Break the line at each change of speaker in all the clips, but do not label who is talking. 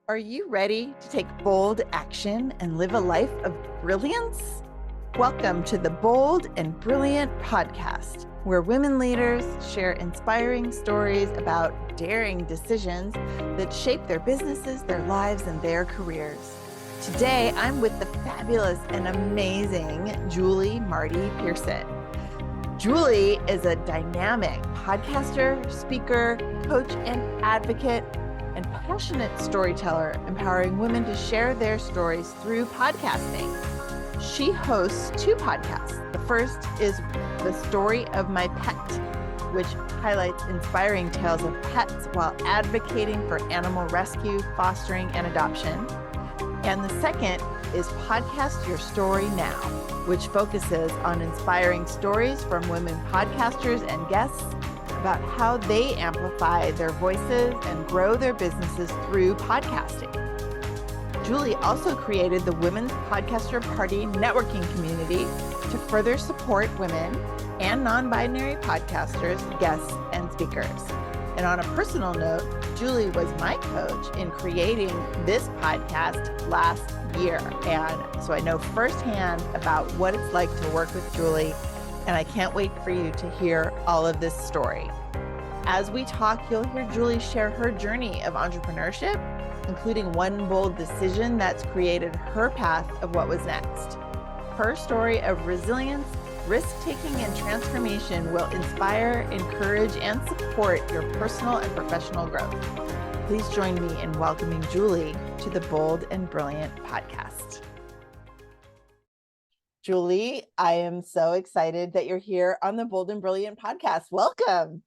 Are you ready to take bold action and live a life of brilliance? Welcome to the Bold and Brilliant podcast, where women leaders share inspiring stories about daring decisions that shape their businesses, their lives, and their careers. Today, I'm with the fabulous and amazing Julie Marty-Pearson. Julie is a dynamic podcaster, speaker, coach, and advocate, and passionate storyteller, empowering women to share their stories through podcasting. She hosts two podcasts. The first is The Story of My Pet, which highlights inspiring tales of pets while advocating for animal rescue, fostering, and adoption. And the second is Podcast Your Story Now, which focuses on inspiring stories from women podcasters and guests about how they amplify their voices and grow their businesses through podcasting. Julie also created the Women's Podcaster Party networking community to further support women and non-binary podcasters, guests, and speakers. And on a personal note, Julie was my coach in creating this podcast last year. And so I know firsthand about what it's like to work with Julie. And I can't wait for you to hear all of this story. As we talk, you'll hear Julie share her journey of entrepreneurship, including one bold decision that's created her path of what was next. Her story of resilience, risk-taking, and transformation will inspire, encourage, and support your personal and professional growth. Please join me in welcoming Julie to the Bold and Brilliant podcast. Julie, I am so excited that you're here on the Bold and Brilliant podcast. Welcome.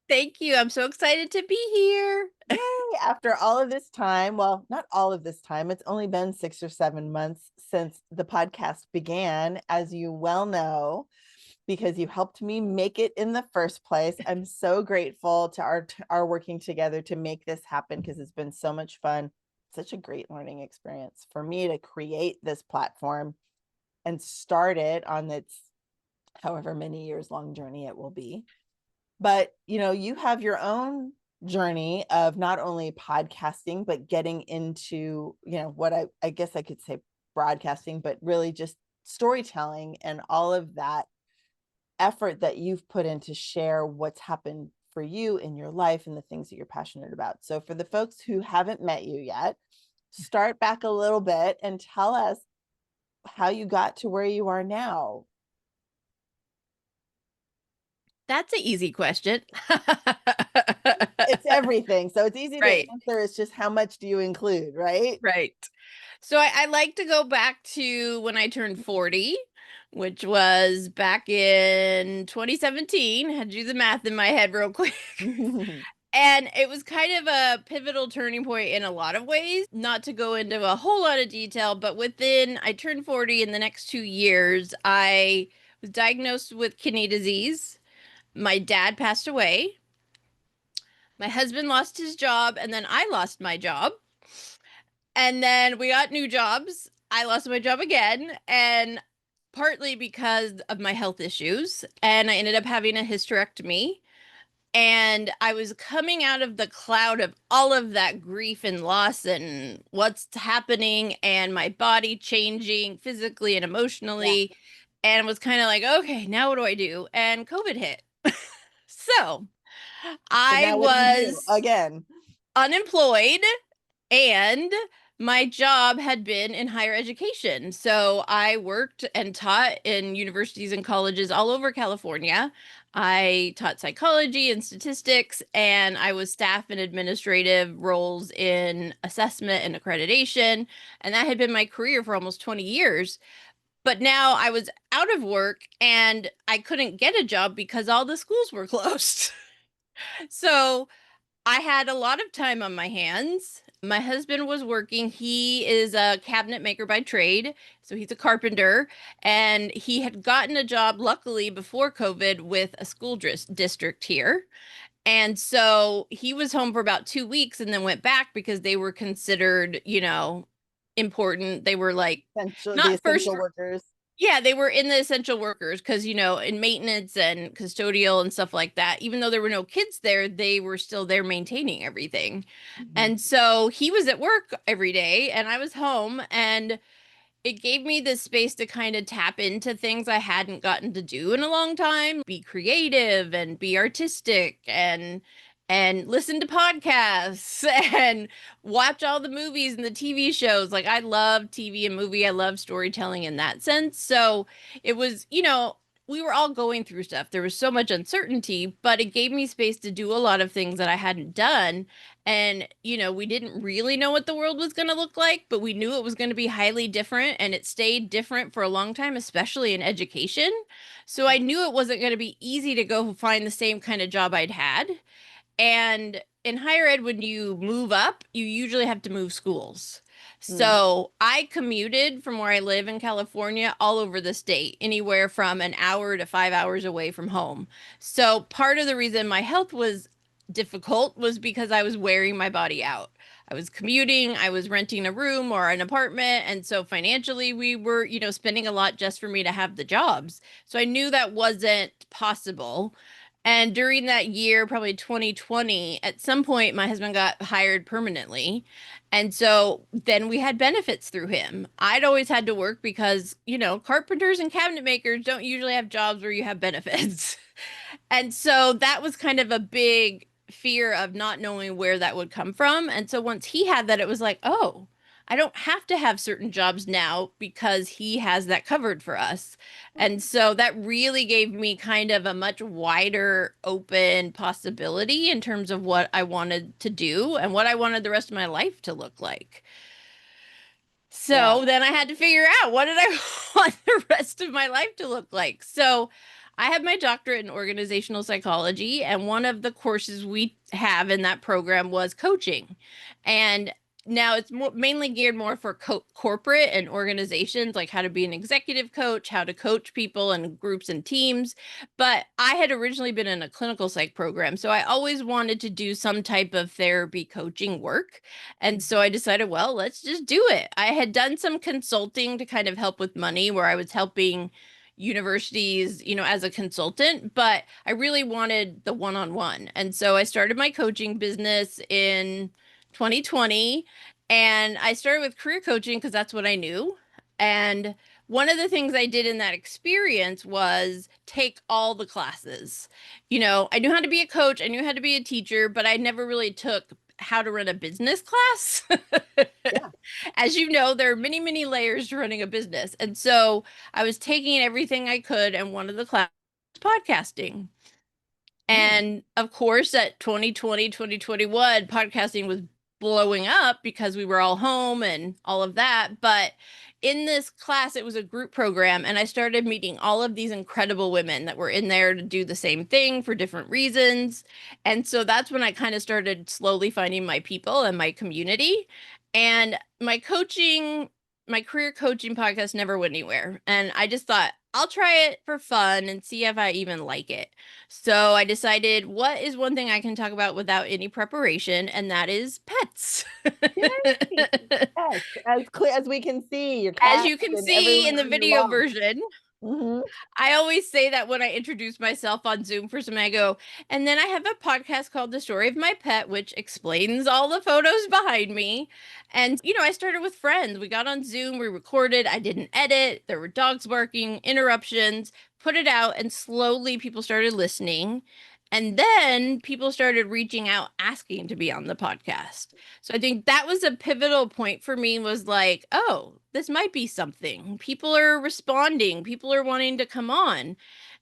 Thank you. I'm so excited to be here.
Yay. After all of this time, well, not all of this time, it's only been 6 or 7 months since the podcast began, as you well know, because you helped me make it in the first place. I'm so grateful to our working together to make this happen, because it's been so much fun, such a great learning experience for me to create this platform and start it on its however many years long journey it will be. But, you have your own journey of not only podcasting, but getting into, what I guess I could say broadcasting, but really just storytelling and all of that effort that you've put in to share what's happened for you in your life and the things that you're passionate about. So for the folks who haven't met you yet, start back a little bit and tell us how you got to where you are now.
That's an easy question.
It's everything. So it's easy
Right.
to answer. It's just how much do you include, right?
Right. So I like to go back to when I turned 40, which was back in 2017. Had to do the math in my head real quick. And it was kind of a pivotal turning point in a lot of ways, not to go into a whole lot of detail, but I turned 40 in the next 2 years, I was diagnosed with kidney disease. My dad passed away. My husband lost his job, and then I lost my job. And then we got new jobs. I lost my job again, and partly because of my health issues. And I ended up having a hysterectomy. And I was coming out of the cloud of all of that grief and loss and what's happening and my body changing physically and emotionally. Yeah. And was kind of like, okay, now what do I do? And COVID hit. So I was
again
unemployed, and my job had been in higher education. So I worked and taught in universities and colleges all over California. I taught psychology and statistics, and I was staff and administrative roles in assessment and accreditation. And that had been my career for almost 20 years. But now I was out of work and I couldn't get a job because all the schools were closed. So I had a lot of time on my hands. My husband was working. He is a cabinet maker by trade, so he's a carpenter, and he had gotten a job, luckily, before COVID with a school district here. And so he was home for about 2 weeks and then went back because they were considered, important. They were like
the
not first
essential workers.
Yeah, they were in the essential workers because, in maintenance and custodial and stuff like that, even though there were no kids there, they were still there maintaining everything.
Mhm.
And so he was at work every day and I was home, and it gave me this space to kind of tap into things I hadn't gotten to do in a long time, be creative and be artistic and listen to podcasts and watch all the movies and the TV shows. Like I love TV and movie. I love storytelling in that sense. So it was, we were all going through stuff. There was so much uncertainty, but it gave me space to do a lot of things that I hadn't done. And, we didn't really know what the world was going to look like, but we knew it was going to be highly different, and it stayed different for a long time, especially in education. So I knew it wasn't going to be easy to go find the same kind of job I'd had. And in higher ed, when you move up, you usually have to move schools.
Mm.
So I commuted from where I live in California all over the state, anywhere from an hour to 5 hours away from home. So part of the reason my health was difficult was because I was wearing my body out. I was commuting, I was renting a room or an apartment. And so financially, we were, spending a lot just for me to have the jobs. So I knew that wasn't possible. And during that year, probably 2020, at some point, my husband got hired permanently. And so then we had benefits through him. I'd always had to work because, carpenters and cabinet makers don't usually have jobs where you have benefits. And so that was kind of a big fear of not knowing where that would come from. And so once he had that, it was like, oh, I don't have to have certain jobs now because he has that covered for us. And so that really gave me kind of a much wider open possibility in terms of what I wanted to do and what I wanted the rest of my life to look like.
Yeah.
So then I had to figure out what did I want the rest of my life to look like. So I have my doctorate in organizational psychology, and one of the courses we have in that program was coaching. And now it's mainly geared more for corporate and organizations, like how to be an executive coach, how to coach people and groups and teams. But I had originally been in a clinical psych program, so I always wanted to do some type of therapy coaching work. And so I decided, well, let's just do it. I had done some consulting to kind of help with money where I was helping universities, as a consultant, but I really wanted the one-on-one. And so I started my coaching business in 2020, and I started with career coaching because that's what I knew. And one of the things I did in that experience was take all the classes. I knew how to be a coach, I knew how to be a teacher, but I never really took how to run a business class.
Yeah.
As you know, there are many, many layers to running a business. And so I was taking everything I could, and one of the classes was podcasting.
Mm.
And of course, at 2020, 2021, podcasting was blowing up because we were all home and all of that. But in this class, it was a group program, and I started meeting all of these incredible women that were in there to do the same thing for different reasons. And so that's when I kind of started slowly finding my people and my community. And my career coaching podcast never went anywhere. And I just thought, I'll try it for fun and see if I even like it. So I decided, what is one thing I can talk about without any preparation? And that is pets.
Yay. Yes. As clear as we can see, your
As
cat
you can
and
see in
everywhere
the
on your
video
wall.
version,
Hmm.
I always say that when I introduce myself on Zoom for something, I go, and then I have a podcast called The Story of My Pet, which explains all the photos behind me. And, I started with friends. We got on Zoom, we recorded, I didn't edit, there were dogs barking, interruptions, put it out, and slowly people started listening. And then people started reaching out asking to be on the podcast. So I think that was a pivotal point for me, was like, oh, this might be something. People are responding, people are wanting to come on.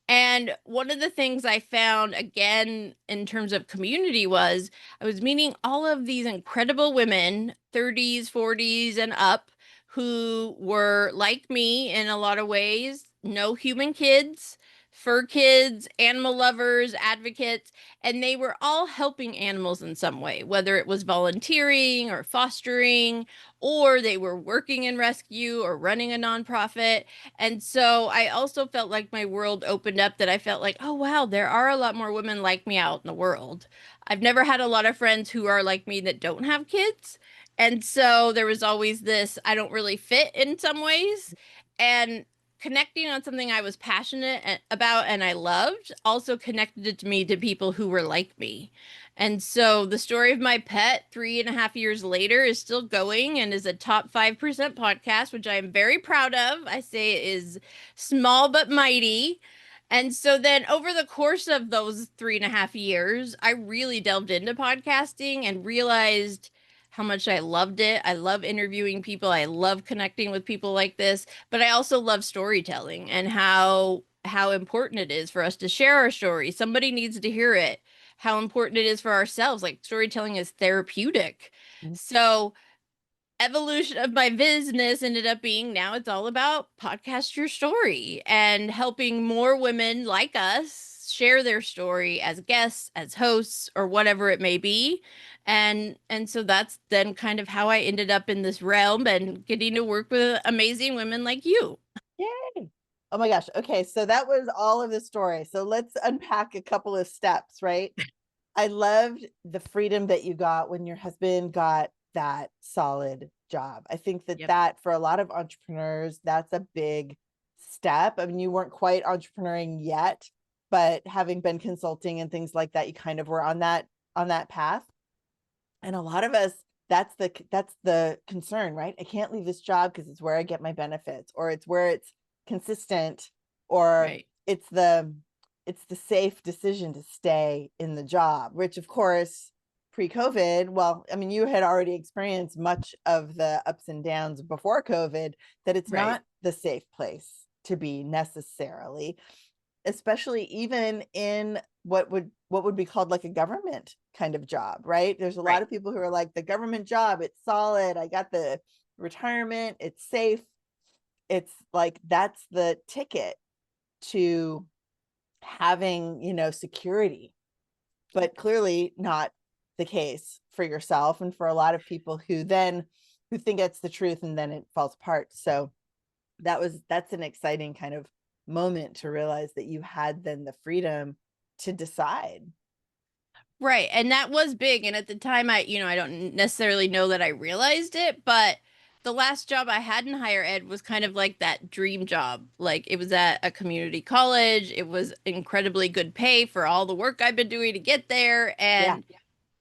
And one of the things I found again in terms of community was I was meeting all of these incredible women, 30s, 40s, and up, who were like me in a lot of ways, no human kids, fur kids, animal lovers, advocates, and they were all helping animals in some way, whether it was volunteering or fostering, or they were working in rescue or running a nonprofit. And so I also felt like my world opened up, that I felt like, oh, wow, there are a lot more women like me out in the world. I've never had a lot of friends who are like me that don't have kids. And so there was always this, I don't really fit in some ways. And connecting on something I was about and I loved also connected it to me to people who were like me. And so the story of my pet 3.5 years later is still going and is a top 5% podcast, which I am very proud of. I say it is small but mighty. And so then over the course of those 3.5 years, I really delved into podcasting and realized how much I loved it. I love interviewing people. I love connecting with people like this, but I also love storytelling and how important it is for us to share our story. Somebody needs to hear it. How important it is for ourselves. Like storytelling is therapeutic. So evolution of my business ended up being now it's all about podcast your story and helping more women like us share their story as guests, as hosts, or whatever it may be. And so that's then kind of how I ended up in this realm and getting to work with amazing women like you.
Yay. Oh my gosh. Okay. So that was all of the story. So let's unpack a couple of steps, right? I loved the freedom that you got when your husband got that solid job. I think that
Yep.
that for a lot of entrepreneurs, that's a big step. I mean, you weren't quite entrepreneuring yet, but having been consulting and things like that, you kind of were on that path. And a lot of us, that's the concern, right? I can't leave this job because it's where I get my benefits, or it's where it's consistent, or
Right.
it's the safe decision to stay in the job, which of course pre-COVID, well, I mean, you had already experienced much of the ups and downs before COVID, that it's
Right.
not the safe place to be necessarily, especially even in what would be called like a government kind of job, right? There's a lot
Right.
of people who are like, the government job, it's solid, I got the retirement, it's safe. It's like that's the ticket to having, security, but clearly not the case for yourself and for a lot of people who think it's the truth, and then it falls apart. So that's an exciting kind of moment to realize that you had then the freedom to decide.
Right. And that was big. And at the time, I don't necessarily know that I realized it, but the last job I had in higher ed was kind of like that dream job. Like it was at a community college. It was incredibly good pay for all the work I've been doing to get there.
Yeah.
And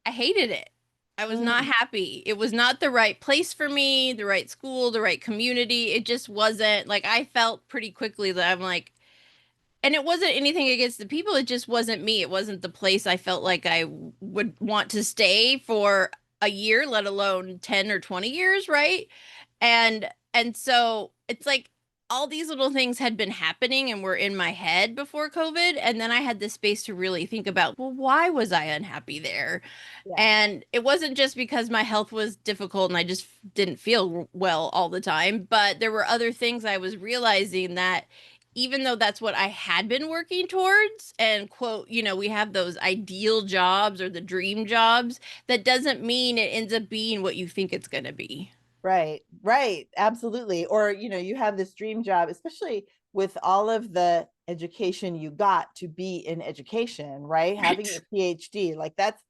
I hated it. I was not
Mm,
happy. It was not the right place for me, the right school, the right community. It just wasn't like I felt pretty quickly that I'm like, and it wasn't anything against the people, it just wasn't me. It wasn't the place I felt like I would want to stay for a year, let alone 10 or 20 years, right? And so it's like all these little things had been happening and were in my head before COVID, and then I had the space to really think about, well, why was I unhappy there?
yeah.
And it wasn't just because my health was difficult and I just didn't feel well all the time, but there were other things I was realizing that even though that's what I had been working towards, and quote, we have those ideal jobs or the dream jobs, that doesn't mean it ends up being what you think it's going to be.
Right, right, absolutely. Or, you have this dream job, especially with all of the education you got to be in education, right? Having
Right.
your PhD, like that's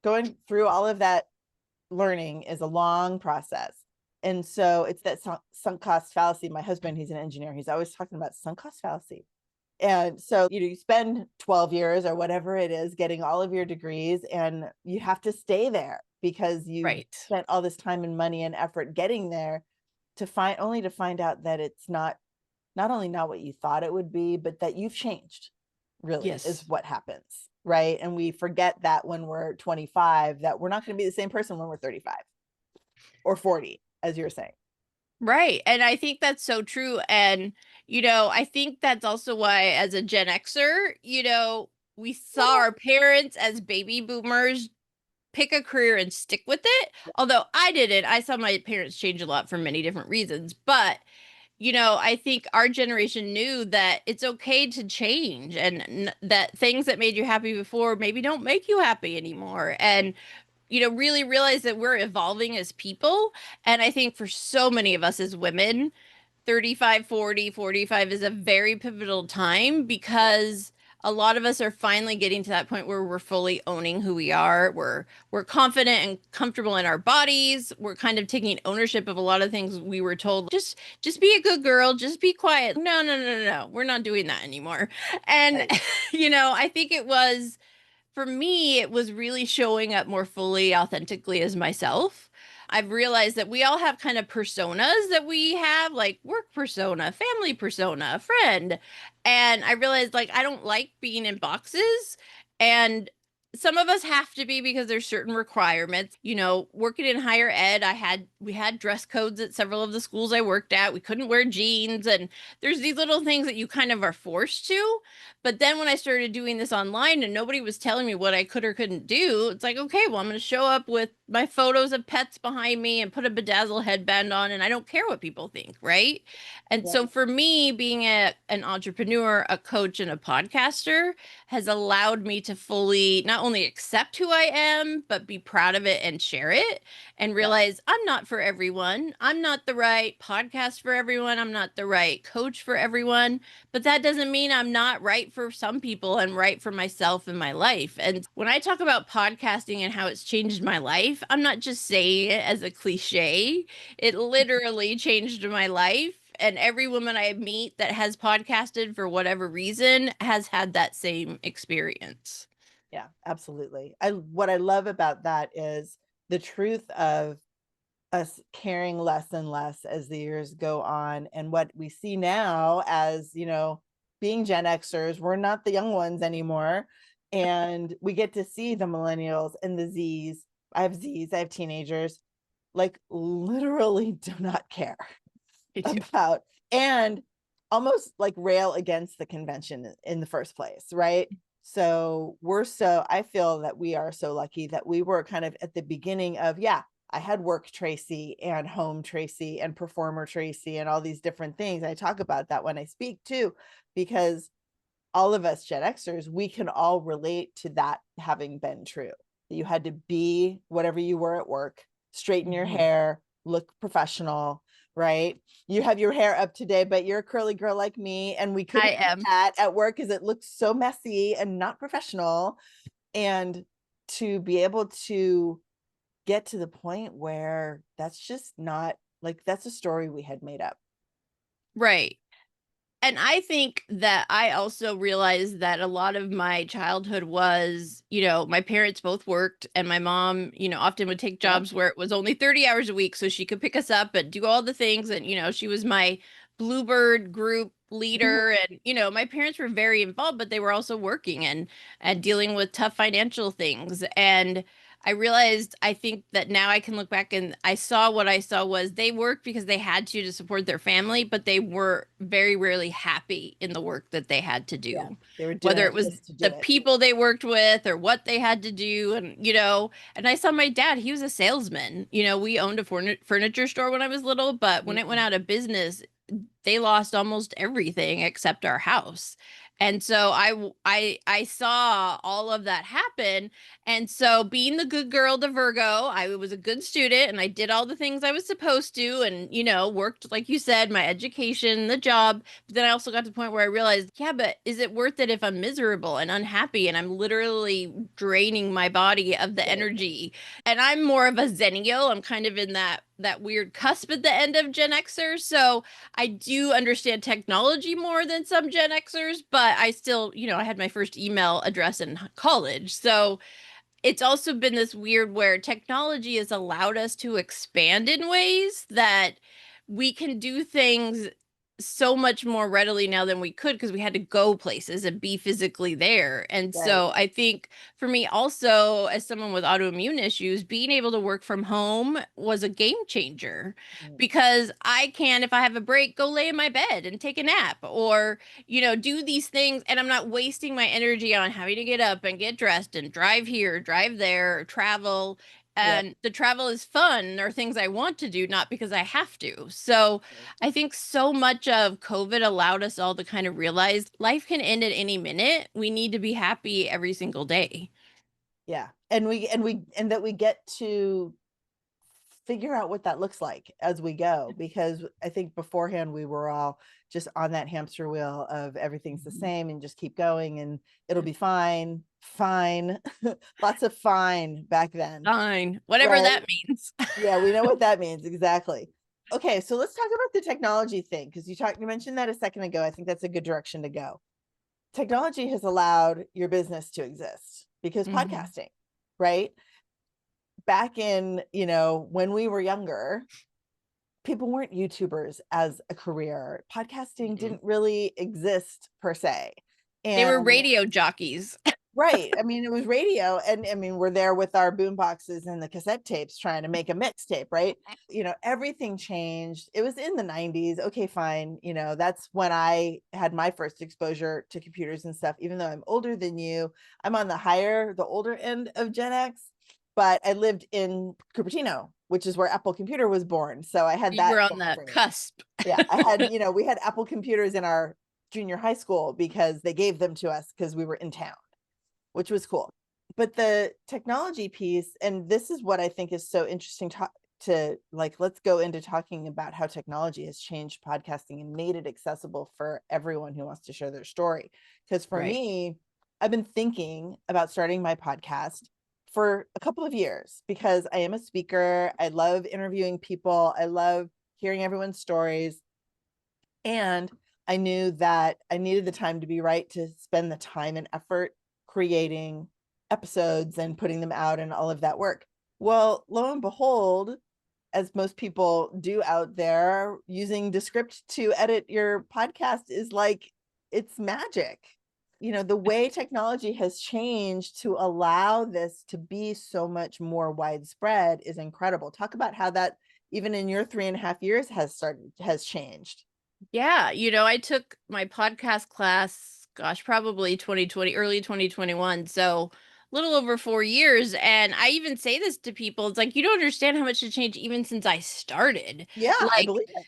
going through all of that learning is a long process. And so it's that sunk cost fallacy. My husband, he's an engineer. He's always talking about sunk cost fallacy. And so, you spend 12 years or whatever it is getting all of your degrees, and you have to stay there because you
Right.
spent all this time and money and effort getting there, to find out that it's not only not what you thought it would be, but that you've changed, really, is
Yes.
what happens. Right. And we forget that when we're 25, that we're not going to be the same person when we're 35 or 40, as you're saying.
Right. And I think that's so true. And, I think that's also why, as a Gen Xer, we saw our parents as baby boomers pick a career and stick with it. Although I didn't. I saw my parents change a lot for many different reasons. But, I think our generation knew that it's okay to change and that things that made you happy before maybe don't make you happy anymore. And really realize that we're evolving as people. And I think for so many of us as women, 35, 40, 45 is a very pivotal time
Yeah.
because a lot of us are finally getting to that point where we're fully owning who we are. We're confident and comfortable in our bodies. We're kind of taking ownership of a lot of things we were told. Just be a good girl, just be quiet. No, no, no, no, no. We're not doing that anymore. And
Right.
I think it was for me, it was really showing up more fully, authentically as myself. I've realized that we all have kind of personas that we have, like work persona, family persona, friend. And I realized like I don't like being in boxes. And some of us have to be because there's certain requirements. Working in higher ed, we had dress codes at several of the schools I worked at. We couldn't wear jeans, and there's these little things that you kind of are forced to. But then when I started doing this online and nobody was telling me what I could or couldn't do, it's like, okay, well, I'm going to show up with my photos of pets behind me and put a bedazzle headband on, and I don't care what people think, right? And
Yeah.
so for me, being an entrepreneur, a coach, and a podcaster has allowed me to fully not only accept who I am, but be proud of it and share it and
Yeah.
realize I'm not for everyone. I'm not the right podcast for everyone. I'm not the right coach for everyone. But that doesn't mean I'm not right for some people and right for myself and my life. And when I talk about podcasting and how it's changed my life, I'm not just saying it as a cliche. It literally changed my life. And every woman I meet that has podcasted for whatever reason has had that same experience.
Yeah, absolutely. What I love about that is the truth of us caring less and less as the years go on. And what we see now as, being Gen Xers, we're not the young ones anymore. And we get to see the millennials and the Zs. I have teenagers, like literally do not care
Me too.
about and almost like rail against the convention in the first place, right? So I feel that we are so lucky that we were kind of at the beginning of, yeah, I had work Tracie and home Tracie and performer Tracie and all these different things. I talk about that when I speak too, because all of us Gen Xers, we can all relate to that having been true. You had to be whatever you were at work, straighten your hair, look professional, right? You have your hair up today, but you're a curly girl like me, and we
I
couldn't do
am.
that at work because it looks so messy and not professional. And to be able to get to the point where that's just not like that's a story we had made up.
Right. And I think that I also realized that a lot of my childhood was, my parents both worked, and my mom, often would take
Yep.
jobs where it was only 30 hours a week so she could pick us up and do all the things. And, she was my Bluebird group leader. And, my parents were very involved, but they were also working and dealing with tough financial things. And I realized, I think that now I can look back and I saw what I saw was they worked because they had to support their family, but they were very rarely happy in the work that they had to
Yeah.
do,
They were doing
whether
it
it was
just to do
the
it.
people they worked with or what they had to do. And I saw my dad, he was a salesman. We owned a furniture store when I was little, but when it went out of business, they lost almost everything except our house. And so I saw all of that happen. And so being the good girl, the Virgo, I was a good student and I did all the things I was supposed to and, worked, like you said, my education, the job. But then I also got to the point where I realized, yeah, but is it worth it if I'm miserable and unhappy and I'm literally draining my body of the
Right.
energy? And I'm more of a Zennial. I'm kind of in that weird cusp at the end of Gen Xers. So I do understand technology more than some Gen Xers, but I still, I had my first email address in college. So it's also been this weird where technology has allowed us to expand in ways that we can do things so much more readily now than we could because we had to go places and be physically there. And
Right.
so I think for me also as someone with autoimmune issues, being able to work from home was a game changer
Mm.
because I can, if I have a break, go lay in my bed and take a nap or, do these things and I'm not wasting my energy on having to get up and get dressed and drive here, drive there, travel.
Yep.
And the travel is fun or things I want to do, not because I have to. So I think so much of COVID allowed us all to kind of realize life can end at any minute. We need to be happy every single day.
Yeah. And that we get to figure out what that looks like as we go, because I think beforehand we were all just on that hamster wheel of everything's the same and just keep going and it'll be fine. Lots of fine back then.
Fine, whatever
Right?
that means.
Yeah, we know what that means. Exactly. Okay, so let's talk about the technology thing, because you mentioned that a second ago. I think that's a good direction to go. Technology has allowed your business to exist because podcasting, right? Back in, when we were younger, people weren't YouTubers as a career. Podcasting didn't really exist per se.
They were
And
radio jockeys.
right. I mean, it was radio. And I mean, we're there with our boom boxes and the cassette tapes trying to make a mixtape, right? Everything changed. It was in the 90s. Okay, fine. That's when I had my first exposure to computers and stuff. Even though I'm older than you, I'm on the older end of Gen X, but I lived in Cupertino, which is where Apple Computer was born. So I had
You
that
were on the cusp.
yeah, I had, we had Apple computers in our junior high school because they gave them to us because we were in town, which was cool. But the technology piece, and this is what I think is so interesting to let's go into talking about how technology has changed podcasting and made it accessible for everyone who wants to share their story. Because for me, I've been thinking about starting my podcast for a couple of years because I am a speaker. I love interviewing people. I love hearing everyone's stories. And I knew that I needed the time to be right to spend the time and effort creating episodes and putting them out and all of that work. Well, lo and behold, as most people do out there, using Descript to edit your podcast is it's magic. The way technology has changed to allow this to be so much more widespread is incredible. Talk about how that, even in your 3.5 years, has changed.
Yeah, I took my podcast class, gosh, probably 2020, early 2021. So a little over 4 years. And I even say this to people. It's like, you don't understand how much has changed even since I started.
Yeah, I
Like
believe it.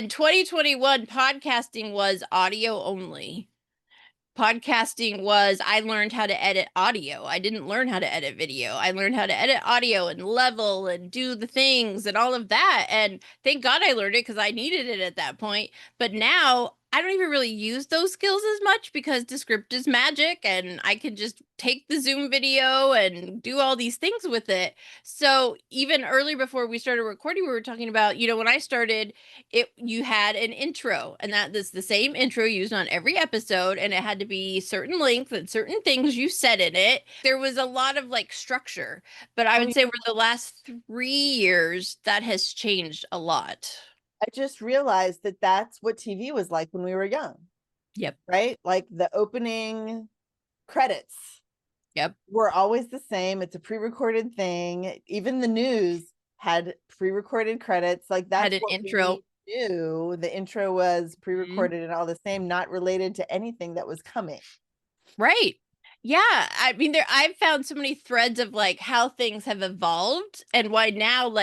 in 2021, podcasting was audio only. Podcasting was, I learned how to edit audio. I didn't learn how to edit video. I learned how to edit audio and level and do the things and all of that. And thank God I learned it because I needed it at that point. But now I don't even really use those skills as much because Descript is magic and I can just take the Zoom video and do all these things with it. So even early before we started recording, we were talking about, when I started, you had an intro, and that is the same intro used on every episode, and it had to be certain length and certain things you said in it. There was a lot of structure, but I would say over the last 3 years that has changed a lot.
I just realized that that's what TV was like when we were young.
Yep.
Right? Like the opening credits.
Yep.
Were always the same. It's a pre-recorded thing. Even the news had pre-recorded credits. That's
had an intro.
We knew. The intro was pre-recorded and all the same, not related to anything that was coming.
Right. Yeah, I mean, I've found so many threads of how things have evolved and why now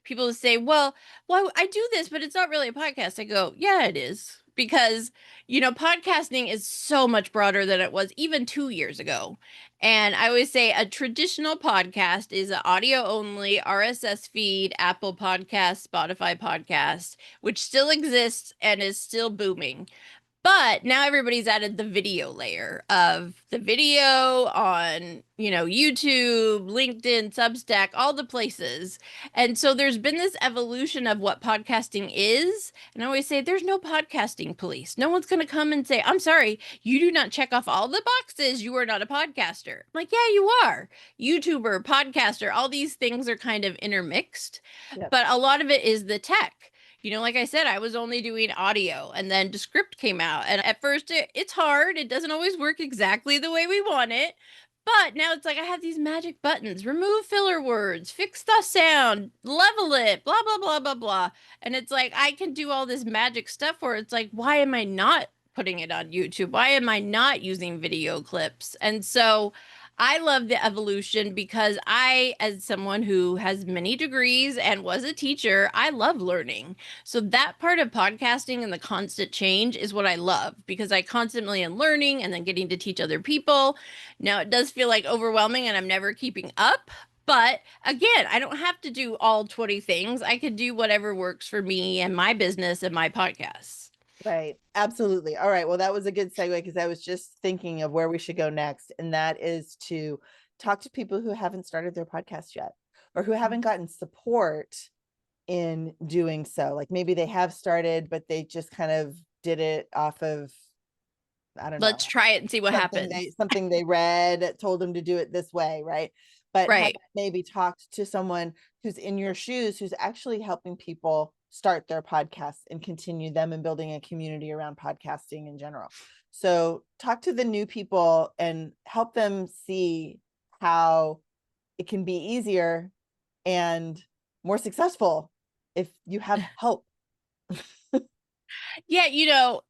people say, well, I do this, but it's not really a podcast. I go, yeah, it is. Because, podcasting is so much broader than it was even 2 years ago. And I always say a traditional podcast is an audio only RSS feed, Apple Podcast, Spotify podcast, which still exists and is still booming. But now everybody's added the video layer of the video on, YouTube, LinkedIn, Substack, all the places. And so there's been this evolution of what podcasting is. And I always say there's no podcasting police. No one's going to come and say, I'm sorry, you do not check off all the boxes. You are not a podcaster. I'm like, yeah, you are. YouTuber, podcaster, all these things are kind of intermixed. Yep. But a lot of it is the tech. Like I said, I was only doing audio and then Descript came out. And at first it's hard. It doesn't always work exactly the way we want it. But now it's I have these magic buttons, remove filler words, fix the sound, level it, blah, blah, blah, blah, blah. And it's I can do all this magic stuff where it's why am I not putting it on YouTube? Why am I not using video clips? And so I love the evolution because I, as someone who has many degrees and was a teacher, I love learning. So that part of podcasting and the constant change is what I love because I constantly am learning and then getting to teach other people. Now it does feel overwhelming and I'm never keeping up, But again, I don't have to do all 20 things. I could do whatever works for me and my business and my podcasts.
Right. Absolutely. All right. Well, that was a good segue because I was just thinking of where we should go next. And that is to talk to people who haven't started their podcast yet or who haven't gotten support in doing so. Like maybe they have started, but they just kind of did it off of, I don't know,
Let's try it and see what happens.
something they read told them to do it this way. Right. But have
Right.
maybe talked to someone who's in your shoes, who's actually helping people start their podcasts and continue them and building a community around podcasting in general. So talk to the new people and help them see how it can be easier and more successful if you have help.
Yeah,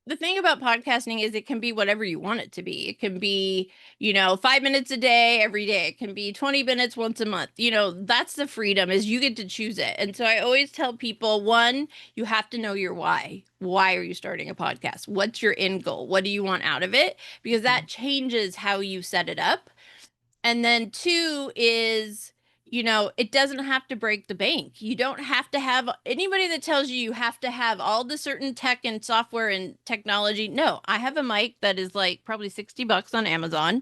the thing about podcasting is it can be whatever you want it to be. It can be, 5 minutes a day, every day. It can be 20 minutes once a month. That's the freedom is you get to choose it. And so I always tell people, one, you have to know your why. Why are you starting a podcast? What's your end goal? What do you want out of it? Because that changes how you set it up. And then two is, it doesn't have to break the bank. You don't have to have anybody that tells you have to have all the certain tech and software and technology. No, I have a mic that is like probably $60 on Amazon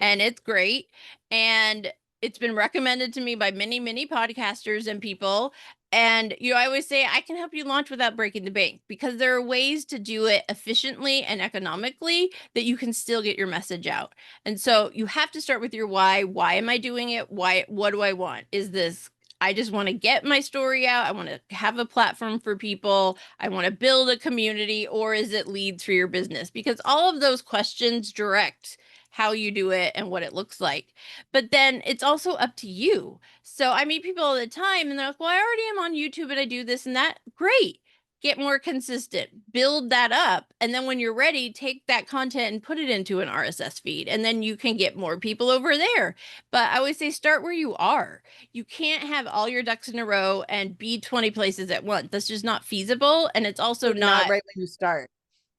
and it's great. And it's been recommended to me by many, many podcasters and people. And, I always say I can help you launch without breaking the bank because there are ways to do it efficiently and economically that you can still get your message out. And so you have to start with your why. Why am I doing it? What do I want? Is this, I just want to get my story out. I want to have a platform for people. I want to build a community, or is it leads for your business? Because all of those questions direct how you do it and what it looks like. But then it's also up to you. So I meet people all the time and they're like, well, I already am on YouTube and I do this and that. Great. Get more consistent, build that up. And then when you're ready, take that content and put it into an RSS feed. And then you can get more people over there. But I always say start where you are. You can't have all your ducks in a row and be 20 places at once. That's just not feasible. And it's also
Not right when you start.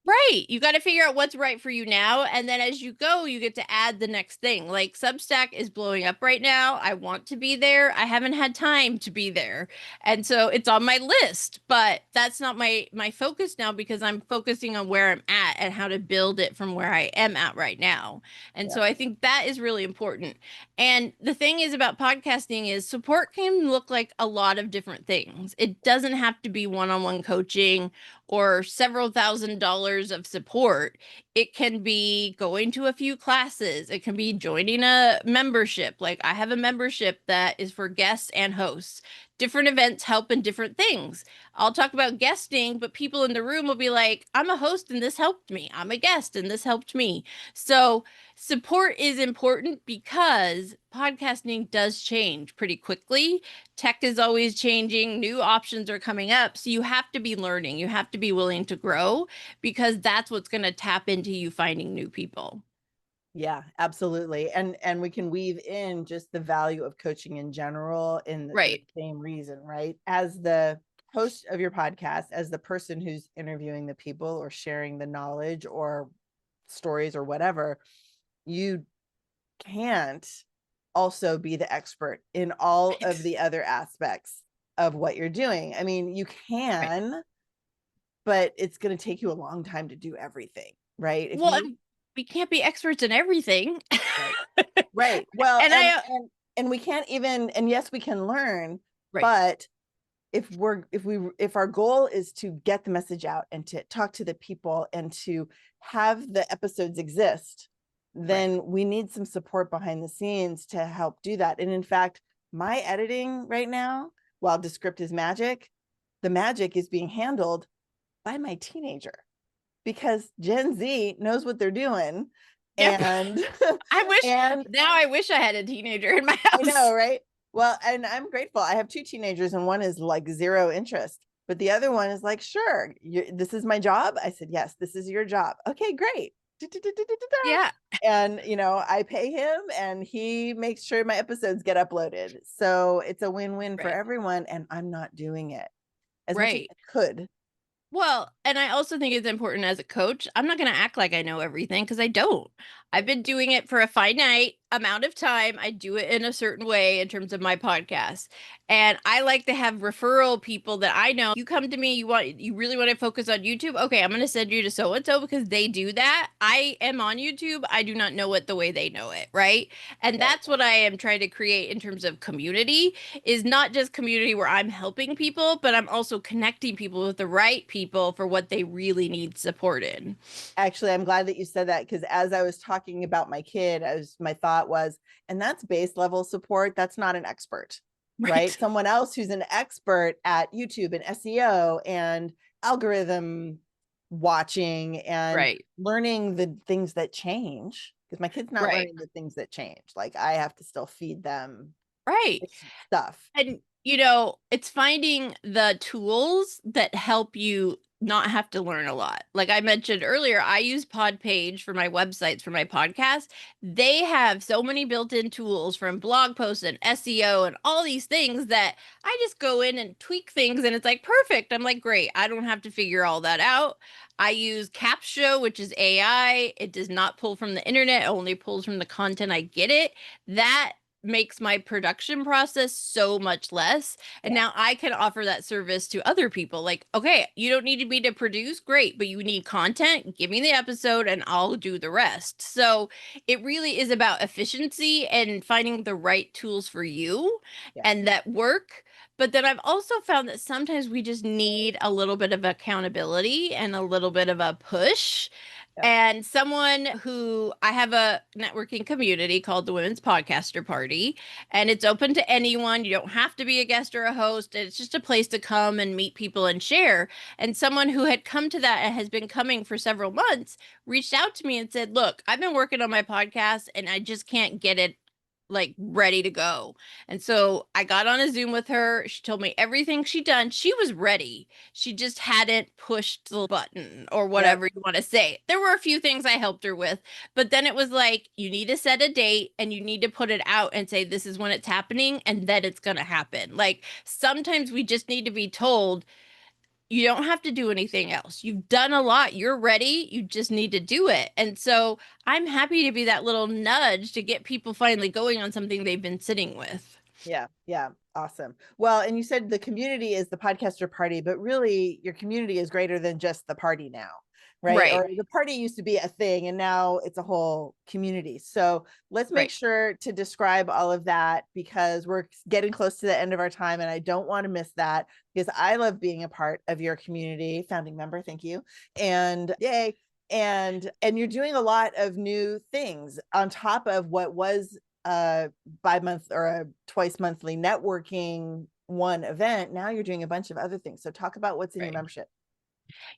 Right. You got to figure out what's right for you now. And then as you go, you get to add the next thing. Like Substack is blowing up right now. I want to be there. I haven't had time to be there. And so it's on my list, but that's not my focus now because I'm focusing on where I'm at and how to build it from where I am at right now. And so I think that is really important. And the thing is about podcasting is support can look like a lot of different things. It doesn't have to be one-on-one coaching or several $1,000s of support. It can be going to a few classes. It can be joining a membership. Like I have a membership that is for guests and hosts. Different events help in different things. I'll talk about guesting, but people in the room will be like, I'm a host and this helped me. I'm a guest and this helped me. So support is important because podcasting does change pretty quickly. Tech is always changing. New options are coming up. So you have to be learning. You have to be willing to grow because that's what's going to tap into you finding new people.
Yeah, absolutely. And we can weave in just the value of coaching in general in the same reason, right? As the host of your podcast, as the person who's interviewing the people or sharing the knowledge or stories or whatever, you can't also be the expert in all of the other aspects of what you're doing. I mean, you can, but it's going to take you a long time to do everything, right?
We can't be experts in everything.
Right. Well, and we can't even, and yes, we can learn, but if our goal is to get the message out and to talk to the people and to have the episodes exist, then we need some support behind the scenes to help do that. And in fact, my editing right now, while the script is magic, the magic is being handled by my teenager because Gen Z knows what they're doing.
Yep.
And
I wish I had a teenager in my house.
I know, right? Well, and I'm grateful. I have two teenagers and one is like zero interest, but the other one is like, sure, this is my job. I said, yes, this is your job. Okay, great.
Yeah.
And, I pay him and he makes sure my episodes get uploaded. So it's a win-win for everyone. And I'm not doing it as much as I could.
Well, and I also think it's important as a coach. I'm not going to act like I know everything because I don't. I've been doing it for a finite amount of time. I do it in a certain way in terms of my podcast. And I like to have referral people that I know. You come to me, you really want to focus on YouTube? Okay, I'm going to send you to so and so because they do that. I am on YouTube. I do not know it the way they know it, right? And
Right.
that's what I am trying to create in terms of community, is not just community where I'm helping people, but I'm also connecting people with the right people for what they really need support in.
Actually, I'm glad that you said that, because as I was talking about my kid, my thought was, and that's base level support. That's not an expert, right?
Right.
Someone else who's an expert at YouTube and SEO and algorithm watching and
Right.
learning the things that change. Because my kid's not
Right.
learning the things that change. Like, I have to still feed them
Right.
stuff.
And it's finding the tools that help you not have to learn a lot. Like I mentioned earlier, I use Podpage for my websites for my podcast. They have so many built-in tools from blog posts and SEO and all these things that I just go in and tweak things and it's like perfect. I'm like, great. I don't have to figure all that out. I use Capsho, which is AI. It does not pull from the internet, it only pulls from the content I get it. That makes my production process so much less. And
Yeah.
now I can offer that service to other people. Like, okay, you don't need me to produce, great, but you need content, give me the episode and I'll do the rest. So it really is about efficiency and finding the right tools for you
Yeah.
and that work. But then I've also found that sometimes we just need a little bit of accountability and a little bit of a push.
Yeah.
And someone who I have a networking community called the Women's Podcaster Party, and it's open to anyone. You don't have to be a guest or a host. It's just a place to come and meet people and share. And someone who had come to that and has been coming for several months reached out to me and said, look, I've been working on my podcast and I just can't get it like ready to go. And so I got on a Zoom with her. She told me everything she'd done. She was ready. She just hadn't pushed the button or
Yep.
whatever you want to say. There were a few things I helped her with, but then it was like, you need to set a date and you need to put it out and say, this is when it's happening, and then it's going to happen. Like sometimes we just need to be told, you don't have to do anything else. You've done a lot. You're ready. You just need to do it. And so I'm happy to be that little nudge to get people finally going on something they've been sitting with.
Yeah. Yeah. Awesome. Well, and you said the community is the podcaster party, but really your community is greater than just the party now, right?
Right.
Or the party used to be a thing and now it's a whole community. So let's make
Right.
sure to describe all of that, because we're getting close to the end of our time and I don't want to miss that, because I love being a part of your community, founding member. Thank you. And yay. And you're doing a lot of new things on top of what was bi-month or a twice monthly networking one event. Now you're doing a bunch of other things. So talk about what's in your
Right.
membership.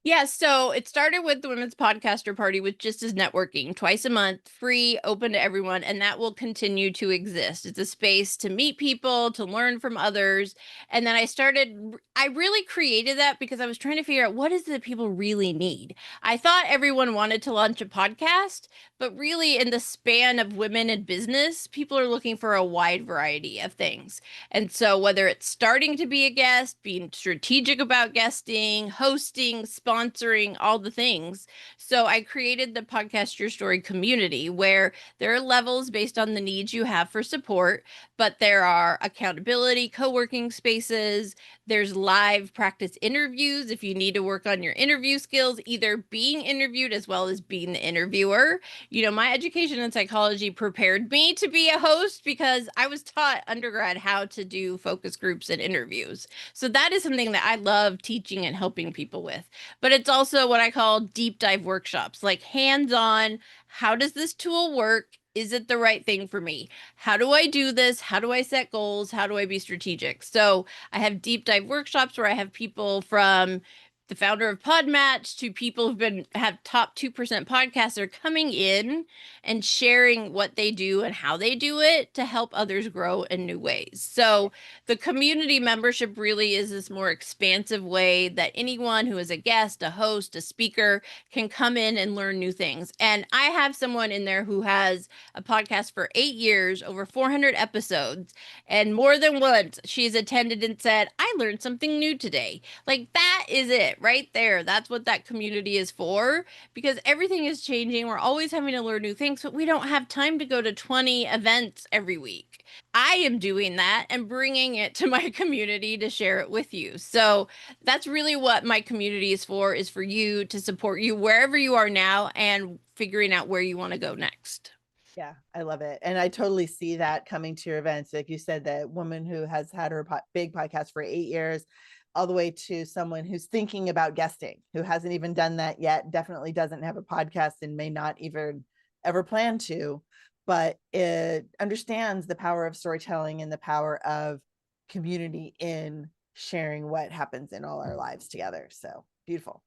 Yeah, so it started with the Women's Podcaster Party, with just as networking, twice a month, free, open to everyone, and that will continue to exist. It's a space to meet people, to learn from others. And then I really created that because I was trying to figure out, what is it that people really need? I thought everyone wanted to launch a podcast, but really in the span of women in business, people are looking for a wide variety of things. And so whether it's starting to be a guest, being strategic about guesting, hosting, sponsoring, all the things. So I created the Podcast Your Story community, where there are levels based on the needs you have for support, but there are accountability, co-working spaces. There's live practice interviews if you need to work on your interview skills, either being interviewed as well as being the interviewer. My education in psychology prepared me to be a host because I was taught undergrad how to do focus groups and interviews. So that is something that I love teaching and helping people with. But it's also what I call deep dive workshops, like hands-on. How does this tool work? Is it the right thing for me? How do I do this? How do I set goals? How do I be strategic? So I have deep dive workshops where I have people from the founder of Podmatch to people have top 2% podcasts are coming in and sharing what they do and how they do it to help others grow in new ways. So the community membership really is this more expansive way that anyone who is a guest, a host, a speaker can come in and learn new things. And I have someone in there who has a podcast for 8 years, over 400 episodes, and more than once she's attended and said, I learned something new today. Like, that is it, it right there. That's what that community is for, because everything is changing. We're always having to learn new things, but we don't have time to go to 20 events every week. I am doing that and bringing it to my community to share it with you. So that's really what my community is for you, to support you wherever you are now and figuring out where you want to go next.
Yeah, I love it. And I totally see that coming to your events. Like you said, that woman who has had her big podcast for 8 years, all the way to someone who's thinking about guesting, who hasn't even done that yet, definitely doesn't have a podcast and may not even ever plan to, but it understands the power of storytelling and the power of community in sharing what happens in all our lives together. So beautiful.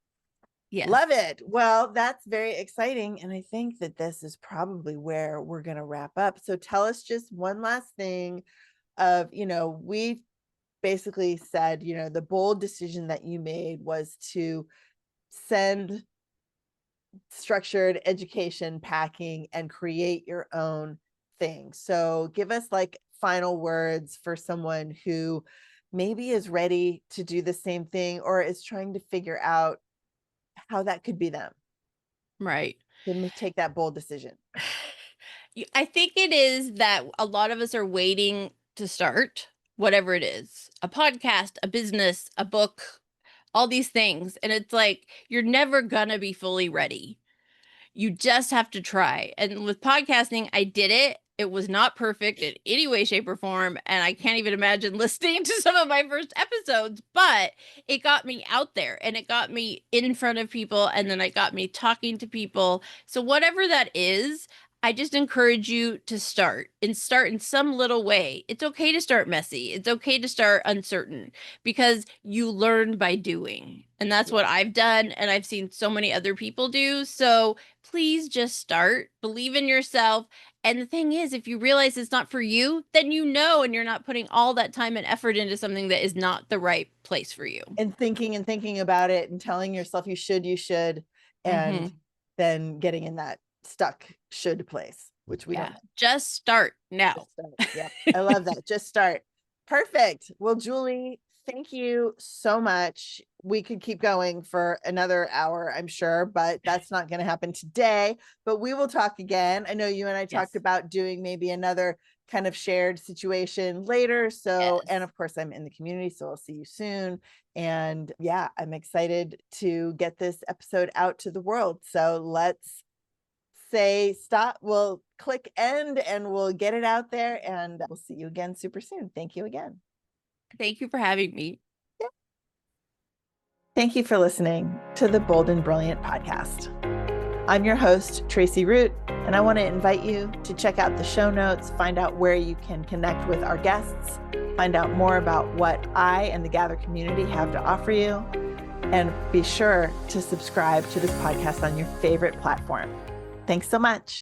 Yes.
Love it. Well, that's very exciting. And I think that this is probably where we're going to wrap up. So tell us just one last thing of, we basically said, the bold decision that you made was to send structured education packing and create your own thing. So give us like final words for someone who maybe is ready to do the same thing or is trying to figure out how that could be them.
Right.
To take that bold decision.
I think it is that a lot of us are waiting to start whatever it is, a podcast, a business, a book, all these things. And it's like, you're never gonna be fully ready. You just have to try. And with podcasting, I did it. It was not perfect in any way, shape, or form. And I can't even imagine listening to some of my first episodes, but it got me out there and it got me in front of people. And then it got me talking to people. So whatever that is, I just encourage you to start in some little way. It's okay to start messy. It's okay to start uncertain, because you learn by doing. And that's what I've done. And I've seen so many other people do. So please just start, believe in yourself. And the thing is, if you realize it's not for you, then and you're not putting all that time and effort into something that is not the right place for you.
And thinking about it and telling yourself you should, and then getting in that stuck should place, which we don't.
Just start now.
Yeah, I love that. Just start. Perfect. Well, Julie, thank you so much. We could keep going for another hour, I'm sure, but that's not going to happen today. But we will talk again. I know you and I talked about doing maybe another kind of shared situation later. So, and of course, I'm in the community, so I'll see you soon. And yeah, I'm excited to get this episode out to the world. So let's say stop. We'll click end and we'll get it out there, and we'll see you again super soon. Thank you again.
Thank you for having me.
Yeah. Thank you for listening to the Bold and Brilliant podcast. I'm your host, Tracie Root, and I want to invite you to check out the show notes, find out where you can connect with our guests, find out more about what I and the Gather community have to offer you, and be sure to subscribe to this podcast on your favorite platform. Thanks so much.